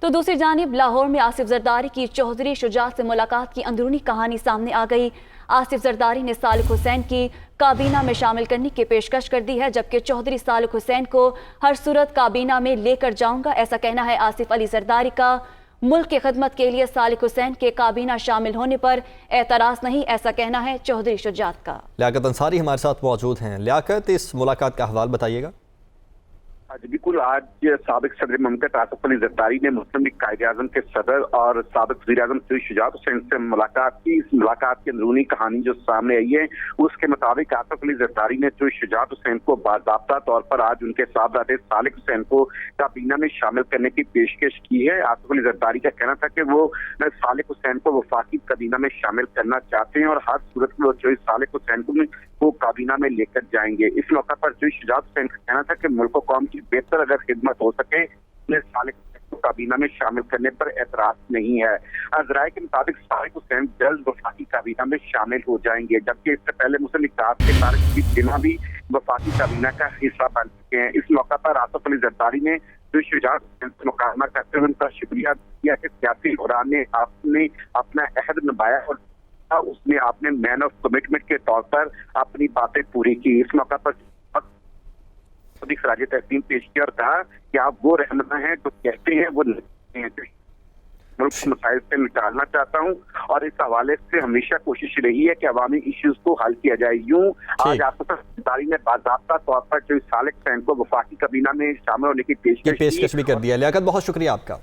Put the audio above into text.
تو دوسری جانب لاہور میں آصف زرداری کی چوہدری شجاعت سے ملاقات کی اندرونی کہانی سامنے آ گئی۔ آصف زرداری نے صالح حسین کی کابینہ میں شامل کرنے کی پیشکش کر دی ہے، جبکہ چوہدری صالح حسین کو ہر صورت کابینہ میں لے کر جاؤں گا، ایسا کہنا ہے آصف علی زرداری کا۔ ملک کی خدمت کے لیے صالح حسین کے کابینہ شامل ہونے پر اعتراض نہیں، ایسا کہنا ہے چوہدری شجاعت کا۔ لیاقت انصاری ہمارے ساتھ موجود ہیں۔ لیاقت، اس ملاقات کا حوال بتائیے گا۔ بالکل، آج سابق صدر مملکت آصف علی زرداری نے مسلم لیگ قائد اعظم کے صدر اور سابق وزیر اعظم سید شجاعت حسین سے ملاقات کی۔ اس ملاقات کی اندرونی کہانی جو سامنے آئی ہے اس کے مطابق آصف علی زرداری نے سید شجاعت حسین کو باضابطہ طور پر آج ان کے صاحبزادے صالح حسین کو کابینہ میں شامل کرنے کی پیشکش کی ہے۔ آصف علی زرداری کا کہنا تھا کہ وہ صالح حسین کو وفاقی کابینہ میں شامل کرنا چاہتے ہیں اور ہر صورت میں وہ صالح حسین کو کابینہ میں لے کر جائیں گے۔ اس موقع پر سید شجاعت حسین کا کہنا تھا کہ ملک و قوم کی بہتر اگر خدمت ہو سکے صالح حسین کو کابینہ میں شامل کرنے پر اعتراض نہیں ہے۔ ذرائع کے مطابق صالح حسین جلد وفاقی کابینہ میں شامل ہو جائیں گے، جبکہ اس سے پہلے مسلم لیگ کے تارک جناح بھی وفاقی کابینہ کا حصہ بن چکے ہیں۔ اس موقع پر آصف علی زرداری نے سید شجاعت حسین سے مکالمہ کرتے ہوئے ان کا شکریہ کیا کہ سیاسی حکمران نے اپنا عہد نبھایا اور اس نے اپنے مین آف کمٹمنٹ کے طور پر اپنی باتیں پوری کی۔ اس موقع پر خراج تحسین پیش کیا اور کہا کہ آپ وہ رہنما ہیں جو کہتے ہیں وہ نہیں ہیں، ملک کو مسائل سے نکالنا چاہتا ہوں اور اس حوالے سے ہمیشہ کوشش رہی ہے کہ عوامی ایشوز کو حل کیا جائے۔ یوں آج آصف زرداری نے باضابطہ طور پر جو صالح حسین کو وفاقی کابینہ میں شامل ہونے کی پیشکش بھی کر دیا۔ لیاقت، بہت شکریہ آپ کا۔